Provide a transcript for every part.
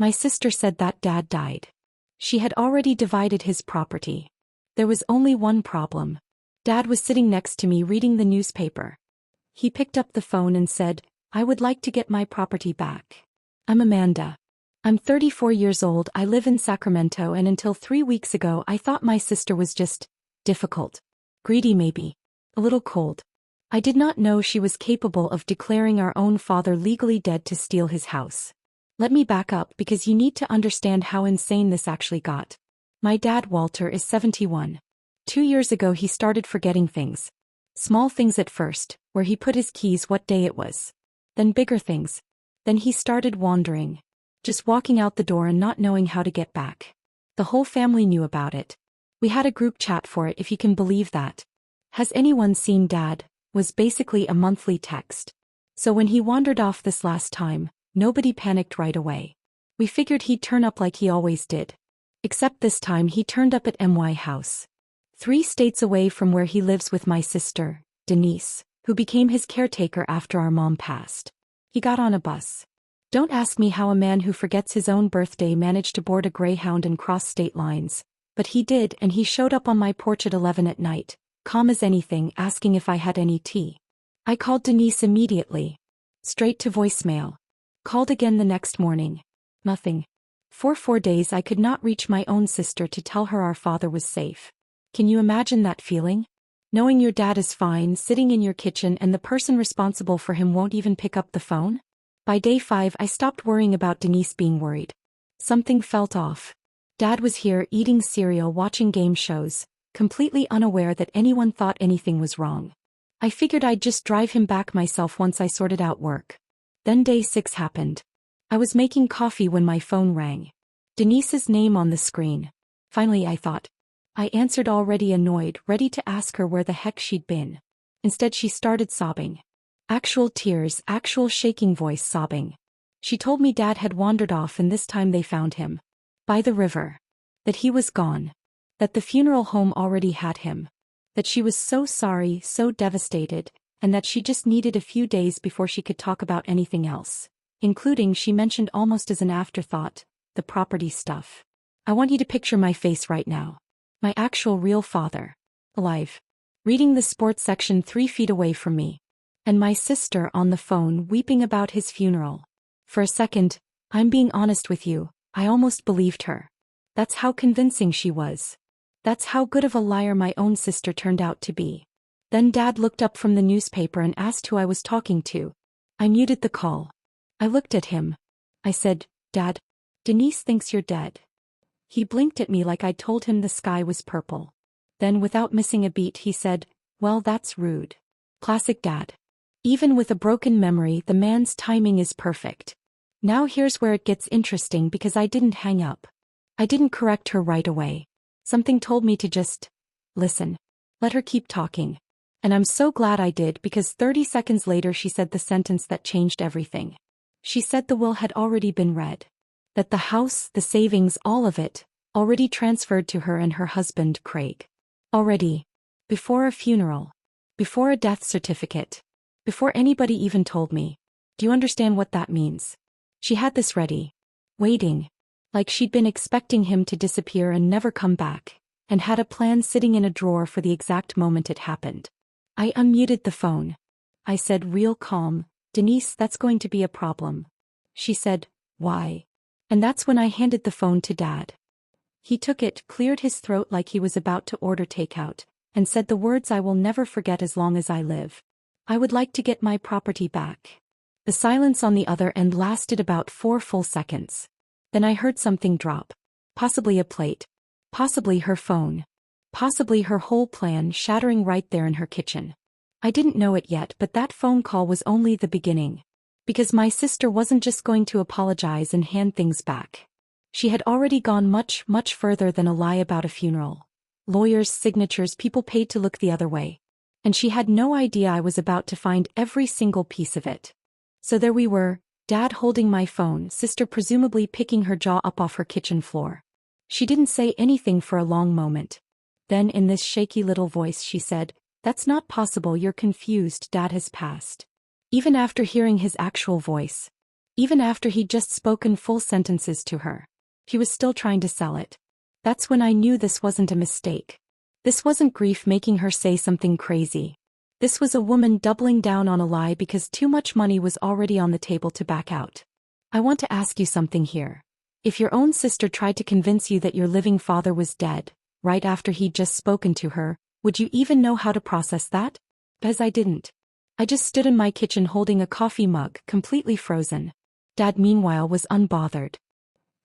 My sister said that Dad died. She had already divided his property. There was only one problem. Dad was sitting next to me reading the newspaper. He picked up the phone and said, "I would like to get my property back. I'm Amanda. I'm 34 years old, I live in Sacramento, and until 3 weeks ago I thought my sister was just difficult. Greedy maybe. A little cold. I did not know she was capable of declaring our own father legally dead to steal his house. Let me back up because you need to understand how insane this actually got. My dad, Walter, is 71. 2 years ago he started forgetting things. Small things at first, where he put his keys, what day it was. Then bigger things. Then he started wandering. Just walking out the door and not knowing how to get back. The whole family knew about it. We had a group chat for it, if you can believe that. Has anyone seen Dad? Was basically a monthly text. So when he wandered off this last time, nobody panicked right away. We figured he'd turn up like he always did. Except this time he turned up at my house. 3 states away from where he lives with my sister, Denise, who became his caretaker after our mom passed. He got on a bus. Don't ask me how a man who forgets his own birthday managed to board a Greyhound and cross state lines, but he did, and he showed up on my porch at 11 at night, calm as anything, asking if I had any tea. I called Denise immediately. Straight to voicemail. Called again the next morning. Nothing. For 4 days I could not reach my own sister to tell her our father was safe. Can you imagine that feeling? Knowing your dad is fine, sitting in your kitchen, and the person responsible for him won't even pick up the phone? By day 5 I stopped worrying about Denise being worried. Something felt off. Dad was here eating cereal, watching game shows, completely unaware that anyone thought anything was wrong. I figured I'd just drive him back myself once I sorted out work. Then day 6 happened. I was making coffee when my phone rang. Denise's name on the screen. Finally, I thought. I answered, already annoyed, ready to ask her where the heck she'd been. Instead she started sobbing. Actual tears, actual shaking voice sobbing. She told me Dad had wandered off, and this time they found him. By the river. That he was gone. That the funeral home already had him. That she was so sorry, so devastated, and that she just needed a few days before she could talk about anything else. Including, she mentioned almost as an afterthought, the property stuff. I want you to picture my face right now. My actual real father. Alive. Reading the sports section 3 feet away from me. And my sister on the phone weeping about his funeral. For a second, I'm being honest with you, I almost believed her. That's how convincing she was. That's how good of a liar my own sister turned out to be. Then Dad looked up from the newspaper and asked who I was talking to. I muted the call. I looked at him. I said, "Dad, Denise thinks you're dead." He blinked at me like I'd told him the sky was purple. Then, without missing a beat, he said, "Well, that's rude." Classic Dad. Even with a broken memory, the man's timing is perfect. Now here's where it gets interesting, because I didn't hang up. I didn't correct her right away. Something told me to just listen. Let her keep talking. And I'm so glad I did, because 30 seconds later she said the sentence that changed everything. She said the will had already been read. That the house, the savings, all of it, already transferred to her and her husband, Craig. Already. Before a funeral. Before a death certificate. Before anybody even told me. Do you understand what that means? She had this ready. Waiting. Like she'd been expecting him to disappear and never come back, and had a plan sitting in a drawer for the exact moment it happened. I unmuted the phone. I said, real calm, "Denise, that's going to be a problem." She said, "Why?" And that's when I handed the phone to Dad. He took it, cleared his throat like he was about to order takeout, and said the words I will never forget as long as I live. "I would like to get my property back." The silence on the other end lasted about 4 full seconds. Then I heard something drop. Possibly a plate. Possibly her phone. Possibly her whole plan shattering right there in her kitchen. I didn't know it yet, but that phone call was only the beginning. Because my sister wasn't just going to apologize and hand things back. She had already gone much, much further than a lie about a funeral. Lawyers, signatures, people paid to look the other way. And she had no idea I was about to find every single piece of it. So there we were, Dad holding my phone, sister presumably picking her jaw up off her kitchen floor. She didn't say anything for a long moment. Then in this shaky little voice she said, "That's not possible, you're confused, Dad has passed." Even after hearing his actual voice. Even after he'd just spoken full sentences to her. He was still trying to sell it. That's when I knew this wasn't a mistake. This wasn't grief making her say something crazy. This was a woman doubling down on a lie because too much money was already on the table to back out. I want to ask you something here. If your own sister tried to convince you that your living father was dead, right after he'd just spoken to her, would you even know how to process that? Because I didn't. I just stood in my kitchen holding a coffee mug, completely frozen. Dad, meanwhile, was unbothered.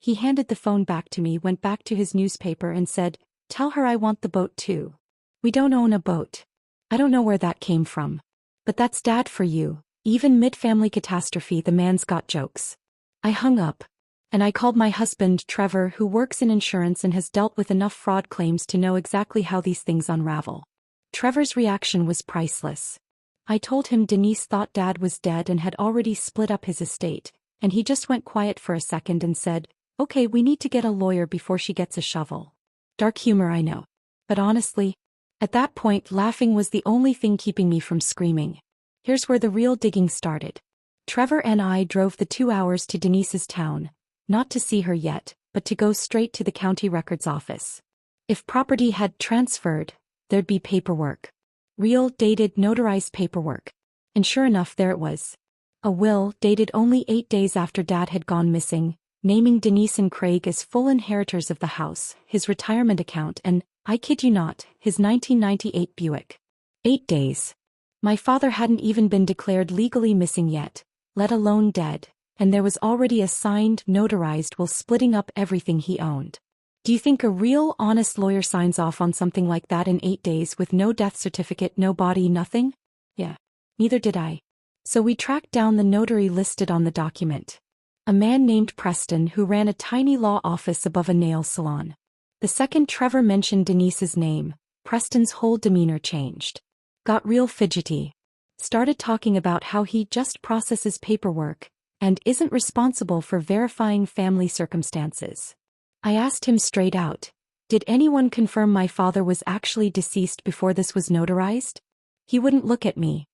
He handed the phone back to me, went back to his newspaper and said, "Tell her I want the boat too. We don't own a boat." I don't know where that came from. But that's Dad for you. Even mid-family catastrophe, the man's got jokes. I hung up. And I called my husband, Trevor, who works in insurance and has dealt with enough fraud claims to know exactly how these things unravel. Trevor's reaction was priceless. I told him Denise thought Dad was dead and had already split up his estate, and he just went quiet for a second and said, "Okay, we need to get a lawyer before she gets a shovel." Dark humor, I know. But honestly, at that point, laughing was the only thing keeping me from screaming. Here's where the real digging started. Trevor and I drove the 2 hours to Denise's town, not to see her yet, but to go straight to the county records office. If property had transferred, there'd be paperwork. Real, dated, notarized paperwork. And sure enough, there it was. A will, dated only 8 days after Dad had gone missing, naming Denise and Craig as full inheritors of the house, his retirement account, and, I kid you not, his 1998 Buick. 8 days. My father hadn't even been declared legally missing yet, let alone dead, and there was already a signed, notarized will splitting up everything he owned. Do you think a real, honest lawyer signs off on something like that in 8 days with no death certificate, no body, nothing? Yeah. Neither did I. So we tracked down the notary listed on the document. A man named Preston who ran a tiny law office above a nail salon. The second Trevor mentioned Denise's name, Preston's whole demeanor changed. Got real fidgety. Started talking about how he just processes paperwork and isn't responsible for verifying family circumstances. I asked him straight out, did anyone confirm my father was actually deceased before this was notarized? He wouldn't look at me.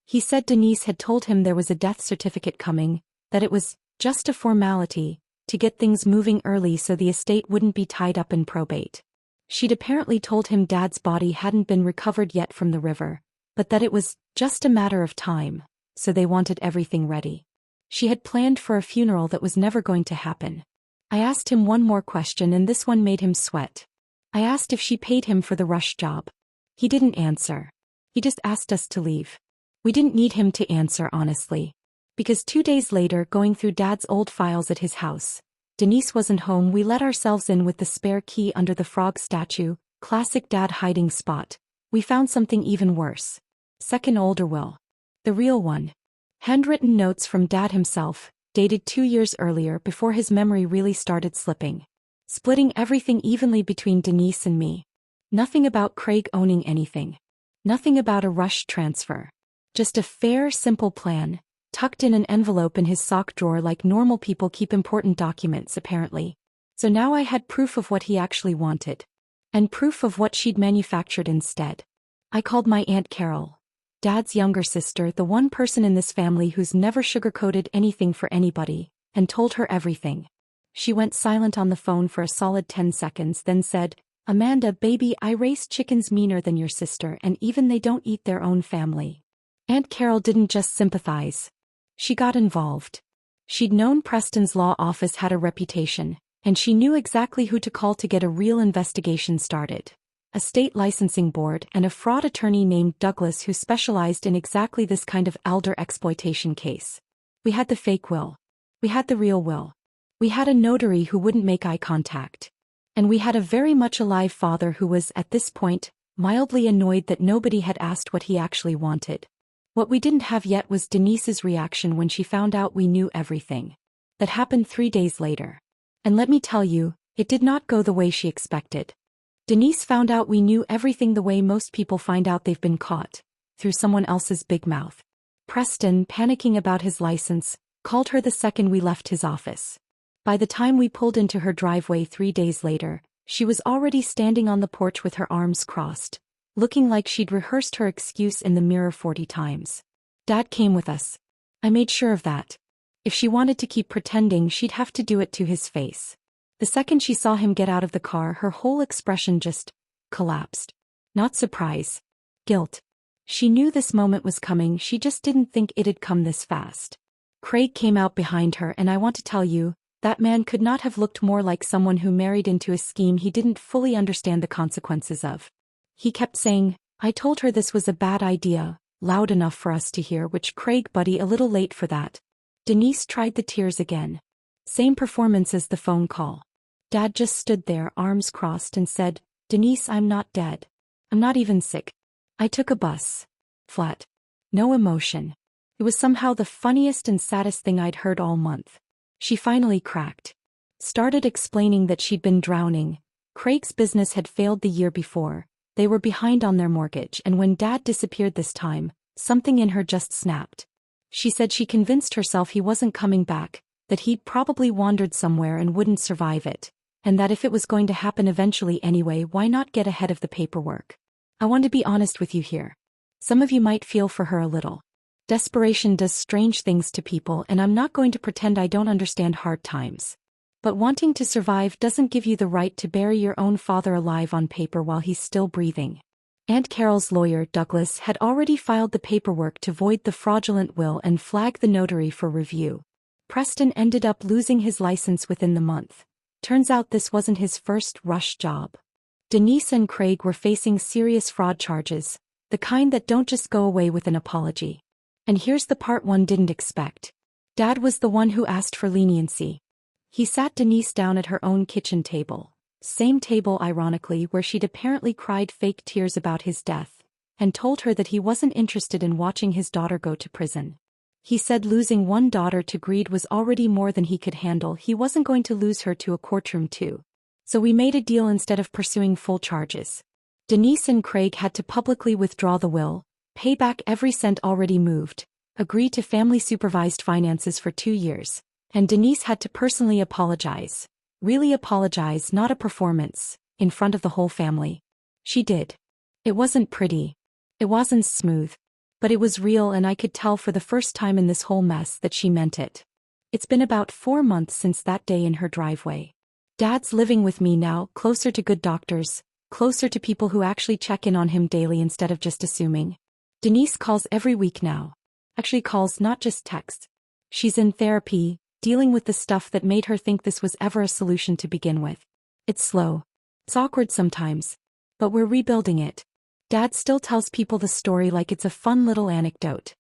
He said Denise had told him there was a death certificate coming, that it was just a formality, to get things moving early so the estate wouldn't be tied up in probate. She'd apparently told him Dad's body hadn't been recovered yet from the river, but that it was just a matter of time, so they wanted everything ready. She had planned for a funeral that was never going to happen. I asked him one more question and this one made him sweat. I asked if she paid him for the rush job. He didn't answer. He just asked us to leave. We didn't need him to answer, honestly. Because 2 days later, going through Dad's old files at his house, Denise wasn't home. We let ourselves in with the spare key under the frog statue, classic Dad hiding spot. We found something even worse. Second older will. The real one. Handwritten notes from Dad himself, dated 2 years earlier before his memory really started slipping. Splitting everything evenly between Denise and me. Nothing about Craig owning anything. Nothing about a rushed transfer. Just a fair, simple plan, tucked in an envelope in his sock drawer like normal people keep important documents apparently. So now I had proof of what he actually wanted. And proof of what she'd manufactured instead. I called my Aunt Carol, Dad's younger sister, the one person in this family who's never sugarcoated anything for anybody, and told her everything. She went silent on the phone for a solid 10 seconds, then said, "Amanda, baby, I raised chickens meaner than your sister, and even they don't eat their own family." Aunt Carol didn't just sympathize. She got involved. She'd known Preston's law office had a reputation, and she knew exactly who to call to get a real investigation started. A state licensing board and a fraud attorney named Douglas who specialized in exactly this kind of elder exploitation case. We had the fake will. We had the real will. We had a notary who wouldn't make eye contact. And we had a very much alive father who was, at this point, mildly annoyed that nobody had asked what he actually wanted. What we didn't have yet was Denise's reaction when she found out we knew everything. That happened 3 days later. And let me tell you, it did not go the way she expected. Denise found out we knew everything the way most people find out they've been caught, through someone else's big mouth. Preston, panicking about his license, called her the second we left his office. By the time we pulled into her driveway 3 days later, she was already standing on the porch with her arms crossed, looking like she'd rehearsed her excuse in the mirror 40 times. Dad came with us. I made sure of that. If she wanted to keep pretending, she'd have to do it to his face. The second she saw him get out of the car, her whole expression just collapsed. Not surprise. Guilt. She knew this moment was coming, she just didn't think it'd come this fast. Craig came out behind her, and I want to tell you, that man could not have looked more like someone who married into a scheme he didn't fully understand the consequences of. He kept saying, "I told her this was a bad idea," loud enough for us to hear, which Craig, buddy, a little late for that. Denise tried the tears again. Same performance as the phone call. Dad just stood there, arms crossed, and said, "Denise, I'm not dead. I'm not even sick. I took a bus." Flat. No emotion. It was somehow the funniest and saddest thing I'd heard all month. She finally cracked. Started explaining that she'd been drowning. Craig's business had failed the year before. They were behind on their mortgage, and when Dad disappeared this time, something in her just snapped. She said she convinced herself he wasn't coming back, that he'd probably wandered somewhere and wouldn't survive it, and that if it was going to happen eventually anyway, why not get ahead of the paperwork? I want to be honest with you here. Some of you might feel for her a little. Desperation does strange things to people, and I'm not going to pretend I don't understand hard times. But wanting to survive doesn't give you the right to bury your own father alive on paper while he's still breathing. Aunt Carol's lawyer, Douglas, had already filed the paperwork to void the fraudulent will and flag the notary for review. Preston ended up losing his license within the month. Turns out this wasn't his first rush job. Denise and Craig were facing serious fraud charges, the kind that don't just go away with an apology. And here's the part one didn't expect. Dad was the one who asked for leniency. He sat Denise down at her own kitchen table. Same table, ironically, where she'd apparently cried fake tears about his death, and told her that he wasn't interested in watching his daughter go to prison. He said losing one daughter to greed was already more than he could handle. He wasn't going to lose her to a courtroom too. So we made a deal instead of pursuing full charges. Denise and Craig had to publicly withdraw the will, pay back every cent already moved, agree to family-supervised finances for 2 years, and Denise had to personally apologize. Really apologize, not a performance, in front of the whole family. She did. It wasn't pretty. It wasn't smooth. But it was real, and I could tell for the first time in this whole mess that she meant it. It's been about 4 months since that day in her driveway. Dad's living with me now, closer to good doctors, closer to people who actually check in on him daily instead of just assuming. Denise calls every week now. Actually calls, not just texts. She's in therapy, dealing with the stuff that made her think this was ever a solution to begin with. It's slow. It's awkward sometimes. But we're rebuilding it. Dad still tells people the story like it's a fun little anecdote.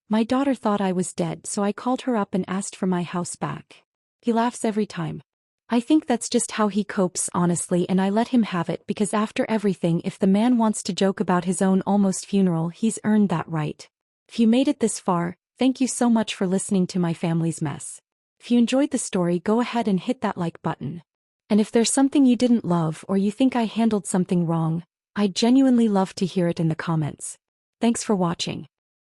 My daughter thought I was dead, so I called her up and asked for my house back. He laughs every time. I think that's just how he copes, honestly, and I let him have it because after everything, if the man wants to joke about his own almost funeral, he's earned that right. If you made it this far, thank you so much for listening to my family's mess. If you enjoyed the story, go ahead and hit that like button. And if there's something you didn't love or you think I handled something wrong, I'd genuinely love to hear it in the comments. Thanks for watching.